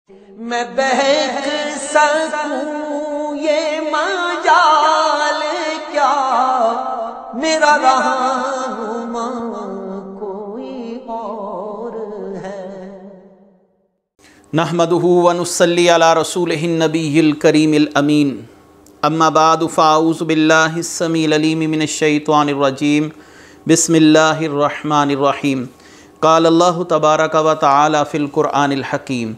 میں بہک سکوں یہ مجال کیا، میرا رہنما کوئی اور ہے۔ نحمدہ ونصلی علی رسولہ النبی الکریم الامین، اما بعد فاعوذ باللہ السمیع العلیم من الشیطان الرجیم، بسم اللہ الرحمن الرحیم۔ قال اللہ تبارک و تعالی فی القرآن الحکیم،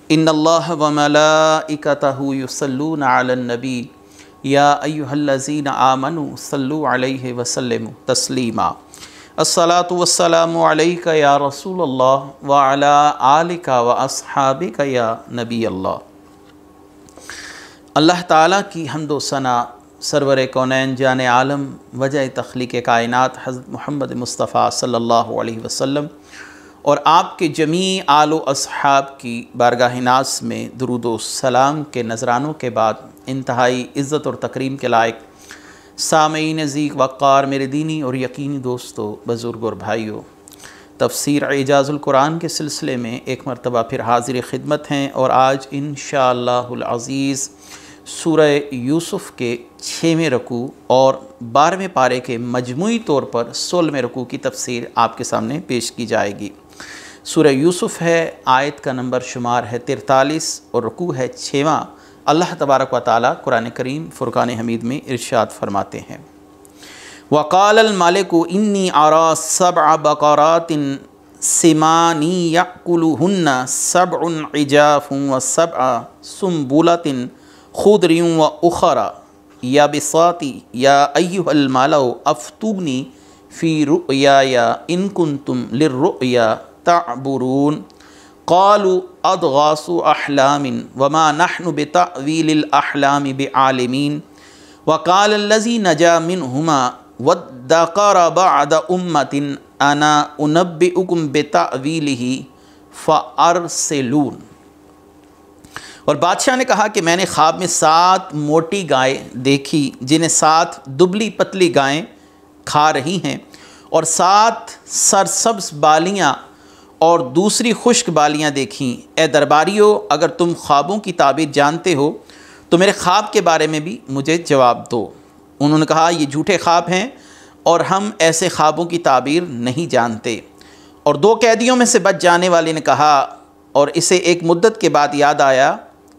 ان اللہ وملائکتہ یصلون علی النبی یا ایہا الذین آمنوا صلوا علیہ وسلموا تسلیما۔ الصلاۃ والسلام علیک یا رسول اللہ وعلی آلک واصحابک یا نبی اللہ۔ اللہ تعالیٰ کی حمد و ثنا سرور کونین جان عالم وجہ تخلیق کائنات حضرت محمد مصطفیٰ صلی اللہ علیہ وسلم اور آپ کے جمیع آل و اصحاب کی بارگاہ ناز میں درود و سلام کے نذرانوں کے بعد انتہائی عزت اور تکریم کے لائق سامعین عزیز وقار میرے دینی اور یقینی دوستو، بزرگ اور بھائیوں، تفسیر اعجاز القرآن کے سلسلے میں ایک مرتبہ پھر حاضر خدمت ہیں، اور آج انشاءاللہ العزیز سورہ یوسف کے 6ویں رکوع اور 12ویں پارے کے مجموعی طور پر 16ویں رکوع کی تفسیر آپ کے سامنے پیش کی جائے گی۔ سورہ یوسف ہے، آیت کا نمبر شمار ہے 43 اور رکوع ہے 6واں۔ اللہ تبارک و تعالی قرآن کریم فرقان حمید میں ارشاد فرماتے ہیں، وَقَالَ الْمَلِكُ إِنِّي أَرَىٰ سَبْعَ بَقَرَاتٍ سِمَانٍ يَأْكُلُهُنَّ سَبْعٌ عِجَافٌ وَسَبْعَ سُنبُلَاتٍ خُضْرٍ وَأُخَرَ يَابِسَاتٍ يَا أَيُّهَا الْمَلَأُ أَفْتُونِي فِي رُؤْيَايَ إِن كُنتُمْ لِلرُّؤْيَا تَعْبُرُونَ قَالُوا أَضْغَاثُ أَحْلَامٍ وَمَا نَحْنُ بِتَأْوِيلِ الْأَحْلَامِ بِعَالِمِينَ وَقَالَ الَّذِي نَجَا مِنْهُمَا وَادَّكَرَ بَعْدَ أُمَّةٍ أَنَا أُنَبِّئُكُمْ بِتَأْوِيلِهِ فَأَرْسِلُونِ۔ اور بادشاہ نے کہا کہ میں نے خواب میں 7 موٹی گائیں دیکھی جنہیں 7 دبلی پتلی گائیں کھا رہی ہیں، اور 7 سرسبز بالیاں اور دوسری خشک بالیاں دیکھیں۔ اے درباریو، اگر تم خوابوں کی تعبیر جانتے ہو تو میرے خواب کے بارے میں بھی مجھے جواب دو۔ انہوں نے کہا یہ جھوٹے خواب ہیں اور ہم ایسے خوابوں کی تعبیر نہیں جانتے۔ اور 2 قیدیوں میں سے بچ جانے والے نے کہا، اور اسے ایک مدت کے بعد یاد آیا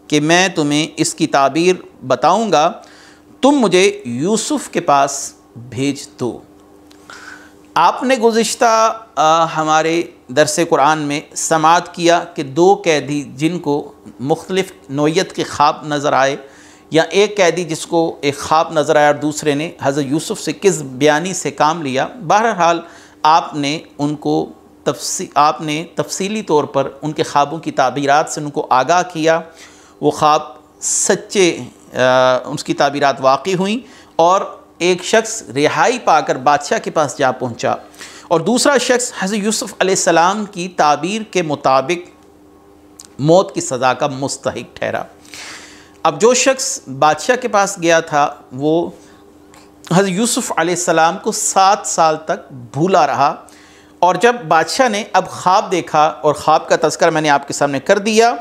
کہ میں تمہیں اس کی تعبیر بتاؤں گا، تم مجھے یوسف کے پاس بھیج دو۔ آپ نے گزشتہ ہمارے درس قرآن میں سماعت کیا کہ 2 قیدی جن کو مختلف نوعیت کے خواب نظر آئے، یا ایک قیدی جس کو ایک خواب نظر آیا اور دوسرے نے حضرت یوسف سے کذب بیانی سے کام لیا، بہرحال آپ نے ان کو تفصیلی طور پر ان کے خوابوں کی تعبیرات سے ان کو آگاہ کیا۔ وہ خواب سچے، اس کی تعبیرات واقع ہوئیں، اور ایک شخص رہائی پا کر بادشاہ کے پاس جا پہنچا، اور دوسرا شخص حضرت یوسف علیہ السلام کی تعبیر کے مطابق موت کی سزا کا مستحق ٹھہرا۔ اب جو شخص بادشاہ کے پاس گیا تھا وہ حضرت یوسف علیہ السلام کو 7 سال تک بھولا رہا، اور جب بادشاہ نے اب خواب دیکھا، اور خواب کا تذکرہ میں نے آپ کے سامنے کر دیا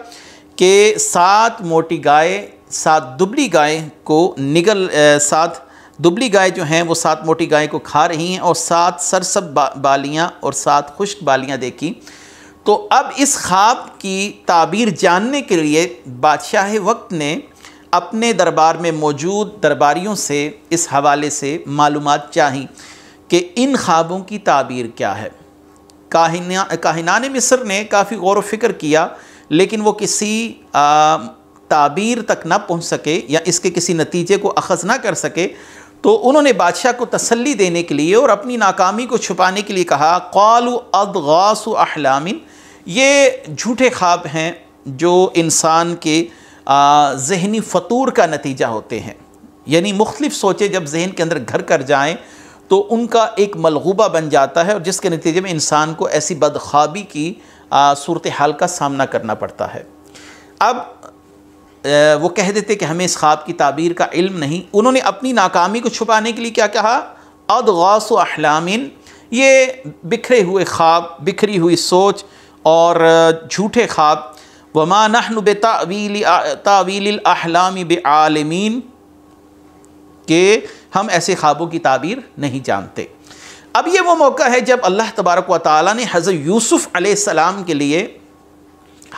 کہ 7 موٹی گائے 7 دبلی گائے کو 7 دبلی گائے جو ہیں وہ 7 موٹی گائے کو کھا رہی ہیں، اور 7 سرسب بالیاں اور 7 خشک بالیاں دیکھی۔ تو اب اس خواب کی تعبیر جاننے کے لیے بادشاہ وقت نے اپنے دربار میں موجود درباریوں سے اس حوالے سے معلومات چاہی کہ ان خوابوں کی تعبیر کیا ہے۔ کاہنان مصر نے کافی غور و فکر کیا، لیکن وہ کسی تعبیر تک نہ پہنچ سکے یا اس کے کسی نتیجے کو اخذ نہ کر سکے، تو انہوں نے بادشاہ کو تسلی دینے کے لیے اور اپنی ناکامی کو چھپانے کے لیے کہا، قالوا اضغاث احلام، یہ جھوٹے خواب ہیں جو انسان کے ذہنی فطور کا نتیجہ ہوتے ہیں، یعنی مختلف سوچیں جب ذہن کے اندر گھر کر جائیں تو ان کا ایک ملغوبہ بن جاتا ہے، اور جس کے نتیجے میں انسان کو ایسی بدخوابی کی صورتحال کا سامنا کرنا پڑتا ہے۔ اب وہ کہہ دیتے کہ ہمیں اس خواب کی تعبیر کا علم نہیں۔ انہوں نے اپنی ناکامی کو چھپانے کے لیے کیا کہا، اضغاث احلام، یہ بکھرے ہوئے خواب، بکھری ہوئی سوچ اور جھوٹے خواب وما نحن بتاویل الاحلام بعالمین، کہ ہم ایسے خوابوں کی تعبیر نہیں جانتے۔ اب یہ وہ موقع ہے جب اللہ تبارک و تعالیٰ نے حضرت یوسف علیہ السلام کے لیے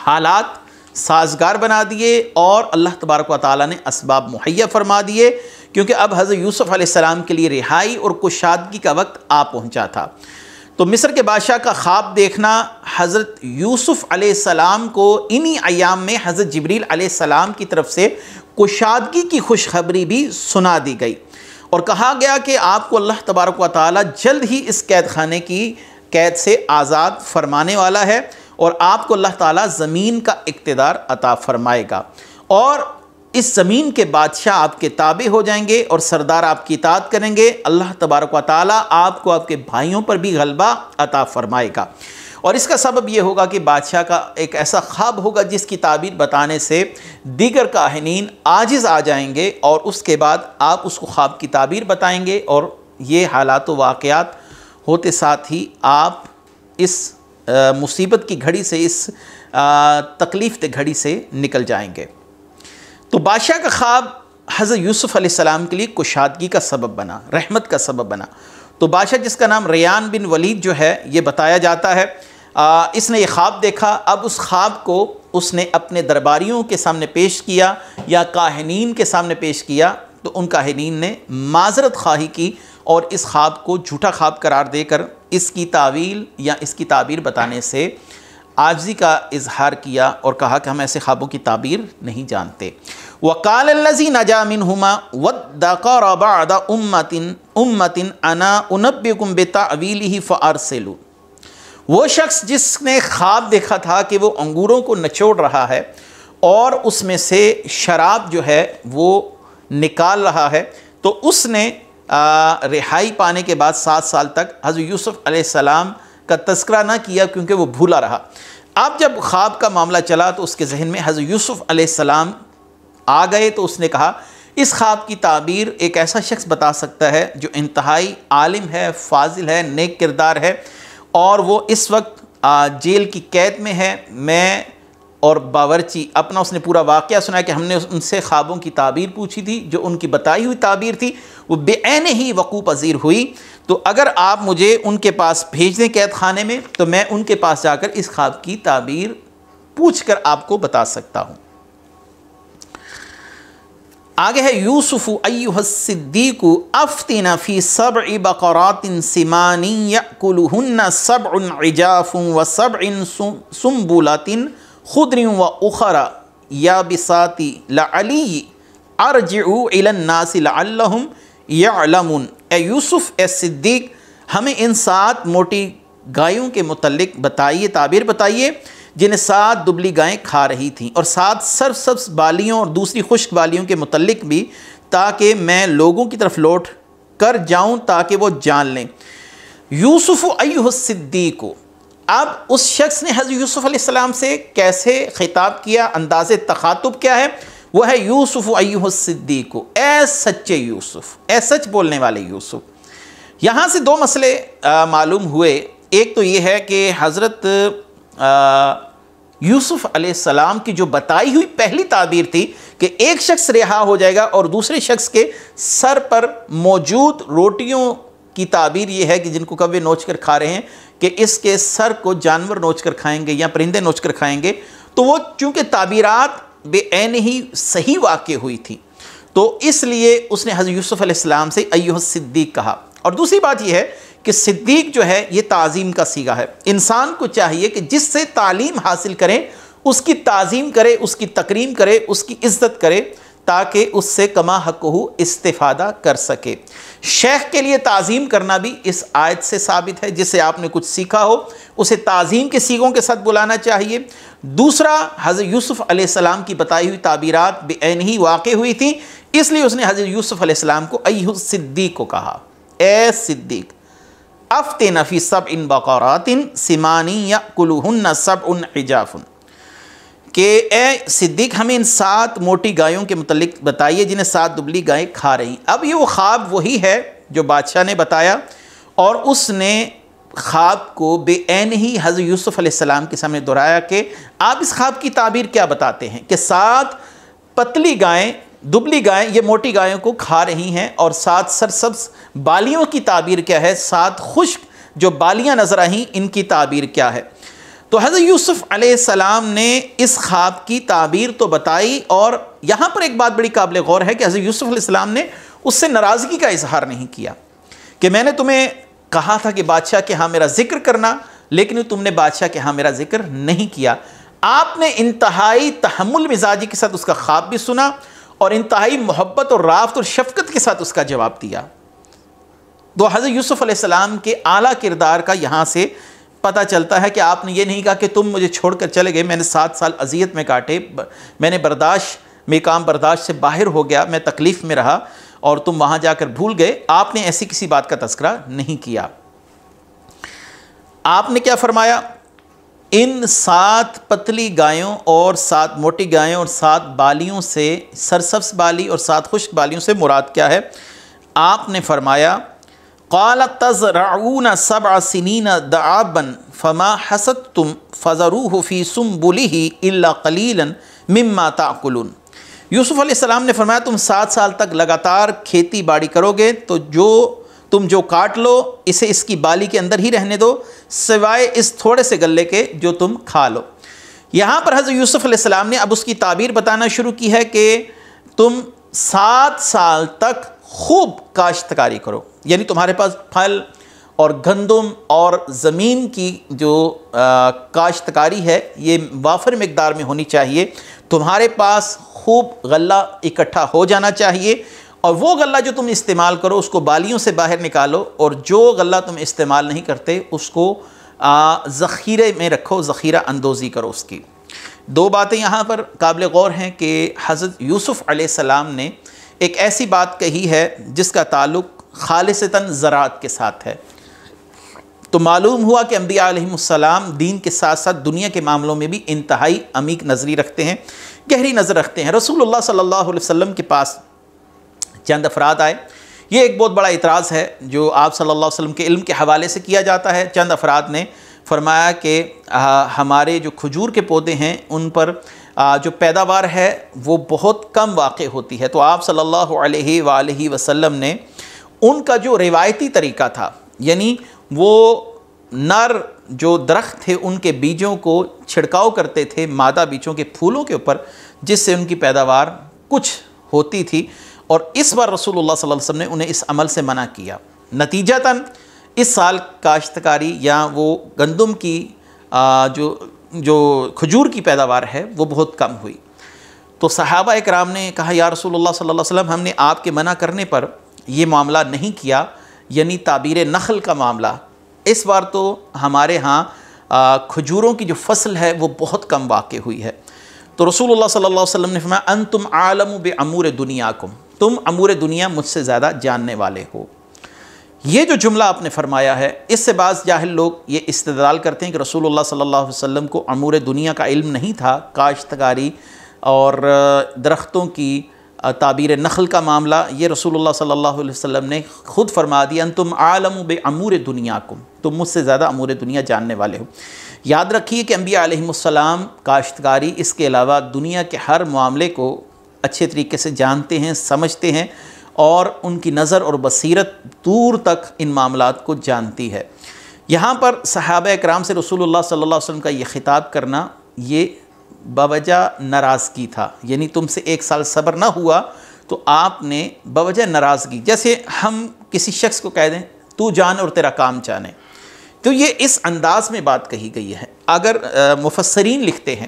حالات سازگار بنا دیے اور اللہ تبارک و تعالیٰ نے اسباب مہیا فرما دیے، کیونکہ اب حضرت یوسف علیہ السلام کے لیے رہائی اور کشادگی کا وقت آ پہنچا تھا۔ تو مصر کے بادشاہ کا خواب دیکھنا حضرت یوسف علیہ السلام کو انہی ایام میں حضرت جبریل علیہ السلام کی طرف سے کشادگی کی خوشخبری بھی سنا دی گئی، اور کہا گیا کہ آپ کو اللہ تبارک و تعالیٰ جلد ہی اس قید خانے کی قید سے آزاد فرمانے والا ہے، اور آپ کو اللہ تعالیٰ زمین کا اقتدار عطا فرمائے گا، اور اس زمین کے بادشاہ آپ کے تابع ہو جائیں گے اور سردار آپ کی اطاعت کریں گے۔ اللہ تبارک و تعالیٰ آپ کو آپ کے بھائیوں پر بھی غلبہ عطا فرمائے گا، اور اس کا سبب یہ ہوگا کہ بادشاہ کا ایک ایسا خواب ہوگا جس کی تعبیر بتانے سے دیگر کاہنین عاجز آ جائیں گے، اور اس کے بعد آپ اس کو خواب کی تعبیر بتائیں گے، اور یہ حالات و واقعات ہوتے ساتھ ہی آپ اس مصیبت کی گھڑی سے، اس تکلیف دہ گھڑی سے نکل جائیں گے۔ تو بادشاہ کا خواب حضرت یوسف علیہ السلام کے لیے کشادگی کا سبب بنا، رحمت کا سبب بنا۔ تو بادشاہ جس کا نام ریان بن ولید جو ہے، یہ بتایا جاتا ہے اس نے یہ خواب دیکھا۔ اب اس خواب کو اس نے اپنے درباریوں کے سامنے پیش کیا یا کاہنین کے سامنے پیش کیا، تو ان کاہنین نے معذرت خواہی کی اور اس خواب کو جھوٹا خواب قرار دے کر اس کی تعویل یا اس کی تعبیر بتانے سے عاجزی کا اظہار کیا اور کہا کہ ہم ایسے خوابوں کی تعبیر نہیں جانتے۔ وَقَالَ الَّذِي نَجَا مِنْهُمَا وَادَّكَرَ بَعْدَ أُمَّةٍ أَنَا أُنَبِّئُكُمْ بِتَأْوِيلِهِ فَأَرْسِلُوا، وہ شخص جس نے خواب دیکھا تھا کہ وہ انگوروں کو نچوڑ رہا ہے اور اس میں سے شراب جو ہے وہ نکال رہا ہے، تو اس نے رہائی پانے کے بعد 7 سال تک حضرت یوسف علیہ السلام کا تذکرہ نہ کیا، کیونکہ وہ بھولا رہا۔ اب جب خواب کا معاملہ چلا تو اس کے ذہن میں حضرت یوسف علیہ السلام آ گئے، تو اس نے کہا اس خواب کی تعبیر ایک ایسا شخص بتا سکتا ہے جو انتہائی عالم ہے، فاضل ہے، نیک کردار ہے، اور وہ اس وقت جیل کی قید میں ہے۔ میں اور باورچی اپنا اس نے پورا واقعہ سنا کہ ہم نے ان سے خوابوں کی تعبیر پوچھی تھی، جو ان کی بتائی ہوئی تعبیر تھی وہ بے عین ہی وقوع پذیر ہوئی، تو اگر آپ مجھے ان کے پاس بھیج دیں قید خانے میں تو میں ان کے پاس جا کر اس خواب کی تعبیر پوچھ کر آپ کو بتا سکتا ہوں۔ آگے ہے یوسف ایھا الصدیق افتنا فی 7 بقرات سمان یأکلہن 7 عجاف و7 سنبلات خضر وأخر یابسات لعلی ارجع الی الناس لعلہم یعلمون۔ اے یوسف، اے صدیق، ہمیں ان 7 موٹی گایوں کے متعلق بتائیے، تعبیر بتائیے، جنہیں 7 دبلی گائیں کھا رہی تھیں، اور 7 سرسبز بالیوں اور دوسری خشک بالیوں کے متعلق بھی، تاکہ میں لوگوں کی طرف لوٹ کر جاؤں تاکہ وہ جان لیں۔ یوسف ایھا الصدیق، اب اس شخص نے حضرت یوسف علیہ السلام سے کیسے خطاب کیا، انداز تخاطب کیا ہے؟ وہ ہے یوسف ایھا الصدیق، اے سچے یوسف، اے سچ بولنے والے یوسف۔ یہاں سے 2 مسئلے معلوم ہوئے۔ ایک تو یہ ہے کہ حضرت یوسف علیہ السلام کی جو بتائی ہوئی پہلی تعبیر تھی کہ ایک شخص رہا ہو جائے گا، اور دوسرے شخص کے سر پر موجود روٹیوں کی تعبیر یہ ہے کہ جن کو کوے نوچ کر کھا رہے ہیں، کہ اس کے سر کو جانور نوچ کر کھائیں گے یا پرندے نوچ کر کھائیں گے، تو وہ چونکہ تعبیرات بے عین ہی صحیح واقع ہوئی تھی، تو اس لیے اس نے حضرت یوسف علیہ السلام سے ایھا الصدیق کہا۔ اور دوسری بات یہ ہے کہ صدیق جو ہے یہ تعظیم کا صیغہ ہے۔ انسان کو چاہیے کہ جس سے تعلیم حاصل کریں اس کی تعظیم کرے، اس کی تکریم کرے، اس کی عزت کرے، تاکہ اس سے کما حقہ استفادہ کر سکے۔ شیخ کے لیے تعظیم کرنا بھی اس آیت سے ثابت ہے، جس سے آپ نے کچھ سیکھا ہو اسے تعظیم کے صیغوں کے ساتھ بلانا چاہیے۔ دوسرا، حضرت یوسف علیہ السلام کی بتائی ہوئی تعبیرات بے عین ہی واقع ہوئی تھیں، اس لیے اس نے حضرت یوسف علیہ السلام کو ایھا الصدیق کو کہا، اے صدیق، افتنا فی 7 بقرات سمان یأکلہن 7 عجاف، کہ اے صدیق ہمیں ان 7 موٹی گایوں کے متعلق بتائیے جنہیں 7 دبلی گائیں کھا رہی۔ اب یہ وہ خواب وہی ہے جو بادشاہ نے بتایا، اور اس نے خواب کو بے عین ہی حضرت یوسف علیہ السلام کے سامنے دہرایا کہ آپ اس خواب کی تعبیر کیا بتاتے ہیں کہ 7 پتلی گائیں، دبلی گائیں یہ موٹی گایوں کو کھا رہی ہیں، اور 7 سرسبز بالیوں کی تعبیر کیا ہے، 7 خشک جو بالیاں نظر آئیں ان کی تعبیر کیا ہے۔ تو حضرت یوسف علیہ السلام نے اس خواب کی تعبیر تو بتائی، اور یہاں پر ایک بات بڑی قابل غور ہے کہ حضرت یوسف علیہ السلام نے اس سے ناراضگی کا اظہار نہیں کیا کہ میں نے تمہیں کہا تھا کہ بادشاہ کے ہاں میرا ذکر کرنا، لیکن تم نے بادشاہ کے ہاں میرا ذکر نہیں کیا۔ آپ نے انتہائی تحمل مزاجی کے ساتھ اس کا خواب بھی سنا، اور انتہائی محبت اور رافت اور شفقت کے ساتھ اس کا جواب دیا۔ تو حضرت یوسف علیہ السلام کے اعلیٰ کردار کا یہاں سے پتہ چلتا ہے کہ آپ نے یہ نہیں کہا کہ تم مجھے چھوڑ کر چلے گئے، میں نے 7 سال اذیت میں کاٹے، میں نے میں کام برداشت سے باہر ہو گیا، میں تکلیف میں رہا اور تم وہاں جا کر بھول گئے۔ آپ نے ایسی کسی بات کا تذکرہ نہیں کیا۔ آپ نے کیا فرمایا؟ ان 7 پتلی گایوں اور 7 موٹی گایوں اور 7 بالیوں سے، سرسبز بالی اور 7 خشک بالیوں سے مراد کیا ہے؟ آپ نے فرمایا قال تزرعون 7 سنین دعابا فما حصدتم فذروه في سنبله الا قليلا مما تاکلون۔ یوسف علیہ السلام نے فرمایا تم 7 سال تک لگاتار کھیتی باڑی کرو گے تو تم جو کاٹ لو اسے اس کی بالی کے اندر ہی رہنے دو، سوائے اس تھوڑے سے غلے کے جو تم کھا لو۔ یہاں پر حضرت یوسف علیہ السلام نے اب اس کی تعبیر بتانا شروع کی ہے کہ تم 7 سال تک خوب کاشتکاری کرو، یعنی تمہارے پاس پھل اور گندم اور زمین کی جو کاشتکاری ہے یہ وافر مقدار میں ہونی چاہیے، تمہارے پاس خوب غلہ اکٹھا ہو جانا چاہیے، اور وہ غلہ جو تم استعمال کرو اس کو بالیوں سے باہر نکالو، اور جو غلہ تم استعمال نہیں کرتے اس کو ذخیرے میں رکھو، ذخیرہ اندوزی کرو اس کی۔ 2 باتیں یہاں پر قابل غور ہیں کہ حضرت یوسف علیہ السلام نے ایک ایسی بات کہی ہے جس کا تعلق خالصتاً زراعت کے ساتھ ہے، تو معلوم ہوا کہ انبیاء علیہم السلام دین کے ساتھ ساتھ دنیا کے معاملوں میں بھی انتہائی عمیق نظری رکھتے ہیں، گہری نظر رکھتے ہیں۔ رسول اللہ صلی اللہ علیہ وسلم کے پاس چند افراد آئے، یہ ایک بہت بڑا اعتراض ہے جو آپ صلی اللہ علیہ وسلم کے علم کے حوالے سے کیا جاتا ہے۔ چند افراد نے فرمایا کہ ہمارے جو کھجور کے پودے ہیں ان پر جو پیداوار ہے وہ بہت کم واقع ہوتی ہے، تو آپ صلی اللہ علیہ وآلہ وسلم نے ان کا جو روایتی طریقہ تھا، یعنی وہ نر جو درخت تھے ان کے بیجوں کو چھڑکاؤ کرتے تھے مادہ بیجوں کے پھولوں کے اوپر، جس سے ان کی پیداوار کچھ ہوتی تھی، اور اس بار رسول اللہ صلی اللہ علیہ وسلم نے انہیں اس عمل سے منع کیا۔ نتیجتاً اس سال کاشتکاری یا وہ گندم کی جو کھجور کی پیداوار ہے وہ بہت کم ہوئی۔ تو صحابہ اکرام نے کہا یا رسول اللہ صلی اللہ علیہ وسلم ہم نے آپ کے منع کرنے پر یہ معاملہ نہیں کیا، یعنی تعبیر نخل کا معاملہ، اس بار تو ہمارے ہاں کھجوروں کی جو فصل ہے وہ بہت کم واقع ہوئی ہے۔ تو رسول اللہ صلی اللہ علیہ وسلم نے فرمایا انتم عالم بامور دنیاکم، تم امور دنیا مجھ سے زیادہ جاننے والے ہو۔ یہ جو جملہ آپ نے فرمایا ہے اس سے بعض جاہل لوگ یہ استدلال کرتے ہیں کہ رسول اللہ صلی اللہ علیہ وسلم کو امور دنیا کا علم نہیں تھا، کاشتکاری اور درختوں کی تعبیر نخل کا معاملہ یہ رسول اللہ صلی اللہ علیہ وسلم نے خود فرما دیا انتم عالم بامور دنیاکم، تم مجھ سے زیادہ امور دنیا جاننے والے ہو۔ یاد رکھیے کہ انبیاء علیہم السلام کاشتکاری اس کے علاوہ دنیا کے ہر معاملے کو اچھے طریقے سے جانتے ہیں، سمجھتے ہیں، اور ان کی نظر اور بصیرت دور تک ان معاملات کو جانتی ہے۔ یہاں پر صحابہ اکرام سے رسول اللہ صلی اللہ علیہ وسلم کا یہ خطاب کرنا یہ بوجہ ناراضگی تھا، یعنی تم سے 1 سال صبر نہ ہوا تو آپ نے بوجہ ناراضگی، جیسے ہم کسی شخص کو کہہ دیں تو جان اور تیرا کام جانے، تو یہ اس انداز میں بات کہی گئی ہے۔ اگر مفسرین لکھتے ہیں،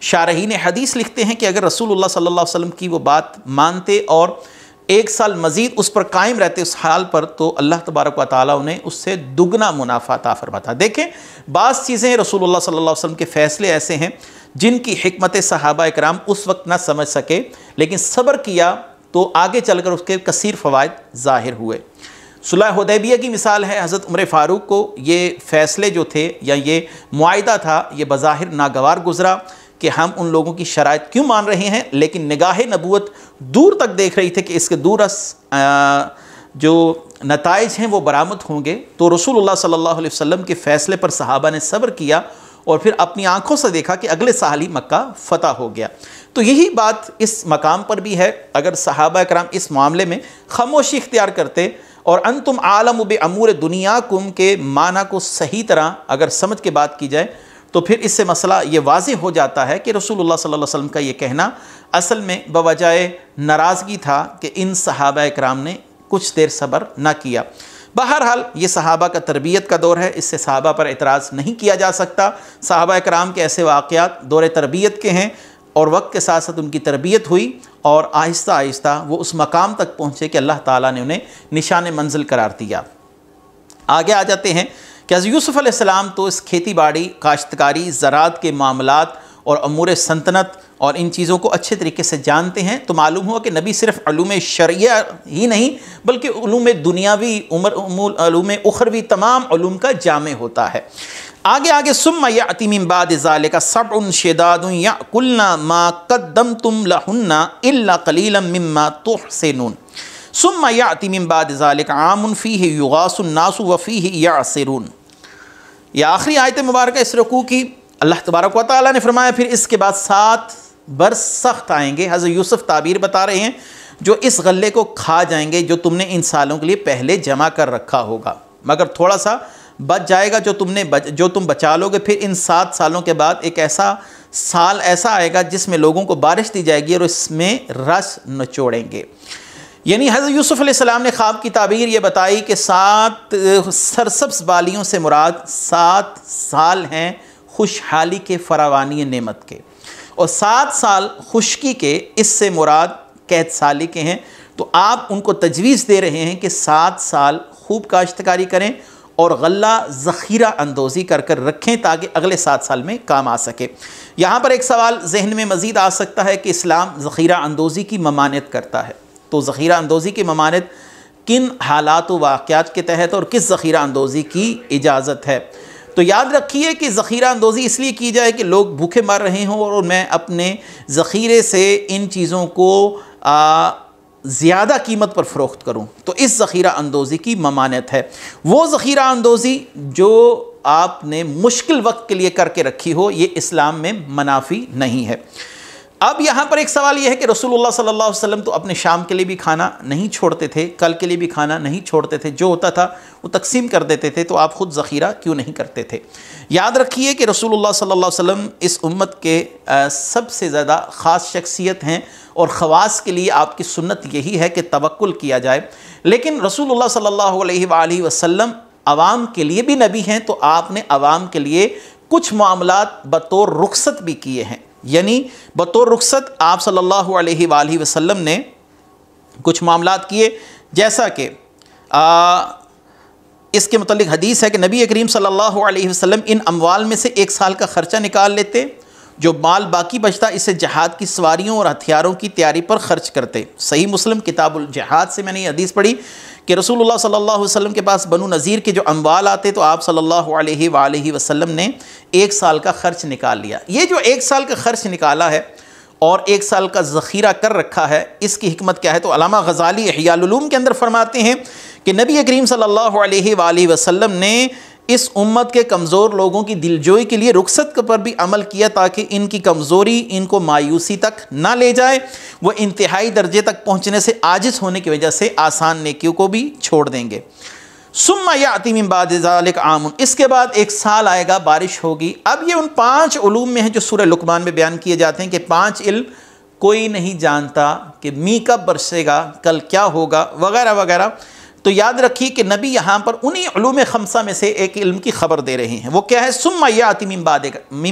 شارحین حدیث لکھتے ہیں کہ اگر رسول اللہ صلی اللہ علیہ وسلم کی وہ بات مانتے اور 1 سال مزید اس پر قائم رہتے اس حال پر، تو اللہ تبارک و تعالیٰ انہیں اس سے دگنا منافع عطا فرماتا۔ دیکھیں بعض چیزیں رسول اللہ صلی اللہ علیہ وسلم کے فیصلے ایسے ہیں جن کی حکمت صحابہ اکرام اس وقت نہ سمجھ سکے، لیکن صبر کیا تو آگے چل کر اس کے کثیر فوائد ظاہر ہوئے۔ صلح حدیبیہ کی مثال ہے، حضرت عمر فاروق کو یہ فیصلے جو تھے یا یہ معاہدہ تھا یہ بظاہر ناگوار گزرا کہ ہم ان لوگوں کی شرائط کیوں مان رہے ہیں، لیکن نگاہ نبوت دور تک دیکھ رہی تھے کہ اس کے دور جو نتائج ہیں وہ برآمد ہوں گے، تو رسول اللہ صلی اللہ علیہ وسلم کے فیصلے پر صحابہ نے صبر کیا اور پھر اپنی آنکھوں سے دیکھا کہ اگلے سال ہی مکہ فتح ہو گیا۔ تو یہی بات اس مقام پر بھی ہے، اگر صحابہ کرام اس معاملے میں خاموشی اختیار کرتے اور انتم عالم بامور دنیاکم کے معنی کو صحیح طرح اگر سمجھ کے بات کی جائے تو پھر اس سے مسئلہ یہ واضح ہو جاتا ہے کہ رسول اللہ صلی اللہ علیہ وسلم کا یہ کہنا اصل میں بوجائے ناراضگی تھا کہ ان صحابہ کرام نے کچھ دیر صبر نہ کیا۔ بہرحال یہ صحابہ کا تربیت کا دور ہے، اس سے صحابہ پر اعتراض نہیں کیا جا سکتا۔ صحابہ کرام کے ایسے واقعات دور تربیت کے ہیں اور وقت کے ساتھ ساتھ ان کی تربیت ہوئی اور آہستہ آہستہ وہ اس مقام تک پہنچے کہ اللہ تعالیٰ نے انہیں نشان منزل قرار دیا۔ آگے آ جاتے ہیں کہ حضرت یوسف علیہ السلام تو اس کھیتی باڑی، کاشتکاری، زراعت کے معاملات اور امور سلطنت اور ان چیزوں کو اچھے طریقے سے جانتے ہیں، تو معلوم ہوا کہ نبی صرف علوم شرعیہ ہی نہیں بلکہ علوم دنیاوی، علوم اخروی، تمام علوم کا جامع ہوتا ہے۔ آگے ثم یأتی من بعد ذلک سبع شداد یأکلن ما قدمتم لہن الا قلیلا مما تحسنون ثم یأتی من بعد ذلک عام فیہ یغاث الناس وفیہ یعصرون۔ یہ آخری آیت مبارکہ اس رکوع کی، اللہ تبارک و تعالیٰ نے فرمایا پھر اس کے بعد 7 برس سخت آئیں گے۔ حضرت یوسف تعبیر بتا رہے ہیں جو اس غلے کو کھا جائیں گے جو تم نے ان سالوں کے لیے پہلے جمع کر رکھا ہوگا، مگر تھوڑا سا بچ جائے گا جو تم بچا لو گے۔ پھر ان 7 سالوں کے بعد ایک ایسا سال ایسا آئے گا جس میں لوگوں کو بارش دی جائے گی اور اس میں رس نچوڑیں گے۔ یعنی حضرت یوسف علیہ السلام نے خواب کی تعبیر یہ بتائی کہ 7 سرسبز بالیوں سے مراد 7 سال ہیں خوشحالی کے، فراوانی نعمت کے، اور 7 سال خشکی کے، اس سے مراد قحط سالی کے ہیں۔ تو آپ ان کو تجویز دے رہے ہیں کہ 7 سال خوب کاشتکاری کریں اور غلہ ذخیرہ اندوزی کر رکھیں تاکہ اگلے 7 سال میں کام آ سکے۔ یہاں پر ایک سوال ذہن میں مزید آ سکتا ہے کہ اسلام ذخیرہ اندوزی کی ممانعت کرتا ہے، تو ذخیرہ اندوزی کی ممانعت کن حالات و واقعات کے تحت اور کس ذخیرہ اندوزی کی اجازت ہے؟ تو یاد رکھیے کہ ذخیرہ اندوزی اس لیے کی جائے کہ لوگ بھوکے مر رہے ہوں اور میں اپنے ذخیرے سے ان چیزوں کو زیادہ قیمت پر فروخت کروں، تو اس ذخیرہ اندوزی کی ممانعت ہے۔ وہ ذخیرہ اندوزی جو آپ نے مشکل وقت کے لیے کر کے رکھی ہو، یہ اسلام میں منافی نہیں ہے۔ اب یہاں پر ایک سوال یہ ہے کہ رسول اللہ صلی اللہ علیہ وسلم تو اپنے شام کے لیے بھی کھانا نہیں چھوڑتے تھے، کل کے لیے بھی کھانا نہیں چھوڑتے تھے، جو ہوتا تھا وہ تقسیم کر دیتے تھے، تو آپ خود ذخیرہ کیوں نہیں کرتے تھے؟ یاد رکھیے کہ رسول اللہ صلی اللہ علیہ وسلم اس امت کے سب سے زیادہ خاص شخصیت ہیں اور خواص کے لیے آپ کی سنت یہی ہے کہ توکل کیا جائے، لیکن رسول اللہ صلی اللہ علیہ وآلہ وسلم عوام کے لیے بھی نبی ہیں، تو آپ نے عوام کے لیے کچھ معاملات بطور رخصت بھی کیے ہیں۔ یعنی بطور رخصت آپ صلی اللہ علیہ وآلہ وسلم نے کچھ معاملات کیے، جیسا کہ اس کے متعلق حدیث ہے کہ نبی کریم صلی اللہ علیہ وسلم ان اموال میں سے 1 سال کا خرچہ نکال لیتے، جو مال باقی بچتا اسے جہاد کی سواریوں اور ہتھیاروں کی تیاری پر خرچ کرتے۔ صحیح مسلم کتاب الجہاد سے میں نے یہ حدیث پڑھی کہ رسول اللہ صلی اللہ علیہ وسلم کے پاس بنو نذیر کے جو اموال آتے تو آپ صلی اللہ علیہ وآلہ وسلم نے 1 سال کا خرچ نکال لیا۔ یہ جو 1 سال کا خرچ نکالا ہے اور 1 سال کا ذخیرہ کر رکھا ہے، اس کی حکمت کیا ہے؟ تو علامہ غزالی احیاء العلوم کے اندر فرماتے ہیں کہ نبی کریم صلی اللہ علیہ وآلہ وسلم نے اس امت کے کمزور لوگوں کی دلجوئی کے لیے رخصت پر بھی عمل کیا تاکہ ان کی کمزوری ان کو مایوسی تک نہ لے جائے، وہ انتہائی درجے تک پہنچنے سے عاجز ہونے کی وجہ سے آسان نیکیوں کو بھی چھوڑ دیں گے۔ ثم یأتی من بعد ذلک عام، اس کے بعد 1 سال آئے گا، بارش ہوگی۔ اب یہ ان 5 علوم میں ہیں جو سورہ لقمان میں بیان کیے جاتے ہیں کہ 5 علم کوئی نہیں جانتا کہ می کب برسے گا، کل کیا ہوگا، وغیرہ وغیرہ۔ تو یاد رکھیے کہ نبی یہاں پر انہی علوم 5 میں سے ایک علم کی خبر دے رہے ہیں، وہ کیا ہے؟ ثم یأتی من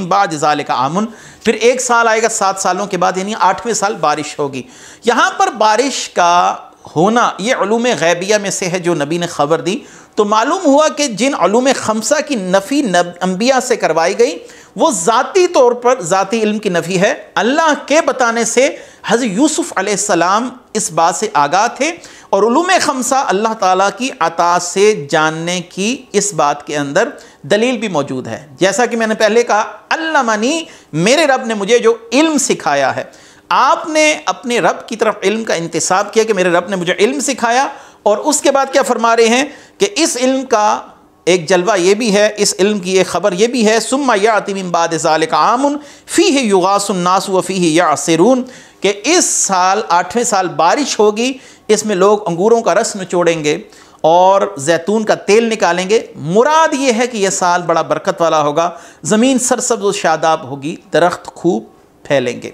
بعد ذلک عام، پھر 1 سال آئے گا 7 سالوں کے بعد، یعنی 8ویں سال بارش ہوگی۔ یہاں پر بارش کا ہونا یہ علوم غیبیہ میں سے ہے جو نبی نے خبر دی، تو معلوم ہوا کہ جن علوم 5 کی نفی انبیاء سے کروائی گئی وہ ذاتی طور پر ذاتی علم کی نفی ہے۔ اللہ کے بتانے سے حضرت یوسف علیہ السلام اس بات سے آگاہ تھے، اور علوم 5 اللہ تعالیٰ کی عطا سے جاننے کی اس بات کے اندر دلیل بھی موجود ہے۔ جیسا کہ میں نے پہلے کہا، علمنی، میرے رب نے مجھے جو علم سکھایا ہے۔ آپ نے اپنے رب کی طرف علم کا انتساب کیا کہ میرے رب نے مجھے علم سکھایا، اور اس کے بعد کیا فرما رہے ہیں کہ اس علم کا ایک جلوہ یہ بھی ہے، اس علم کی ایک خبر یہ بھی ہے، ثم یأتی من بعد ذلک عام فیہ یغاث الناس وفیہ یعصرون، کہ اس سال 8ویں سال بارش ہوگی، اس میں لوگ انگوروں کا رس نچوڑیں گے اور زیتون کا تیل نکالیں گے۔ مراد یہ ہے کہ یہ سال بڑا برکت والا ہوگا، زمین سرسبز و شاداب ہوگی، درخت خوب پھیلیں گے۔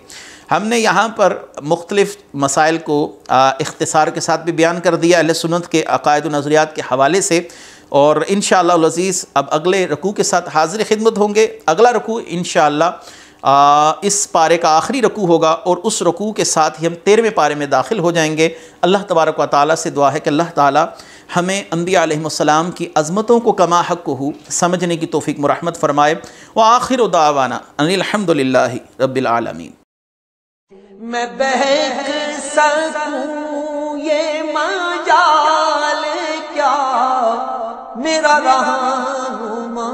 ہم نے یہاں پر مختلف مسائل کو اختصار کے ساتھ بھی بیان کر دیا اہل سنت کے عقائد و نظریات کے حوالے سے، اور انشاءاللہ العزیز اب اگلے رکوع کے ساتھ حاضر خدمت ہوں گے۔ اگلا رکوع انشاءاللہ اس پارے کا آخری رکوع ہوگا، اور اس رکوع کے ساتھ ہی ہم 13ویں پارے میں داخل ہو جائیں گے۔ اللہ تبارک و تعالیٰ سے دعا ہے کہ اللہ تعالیٰ ہمیں انبیاء علیہ السلام کی عظمتوں کو کما حق ہو سمجھنے کی توفیق مرحمت فرمائے۔ وآخر دعوانا ان الحمد للہ رب العالمین۔ میں بہک سکوں یہ مجال کیا میرا رہنما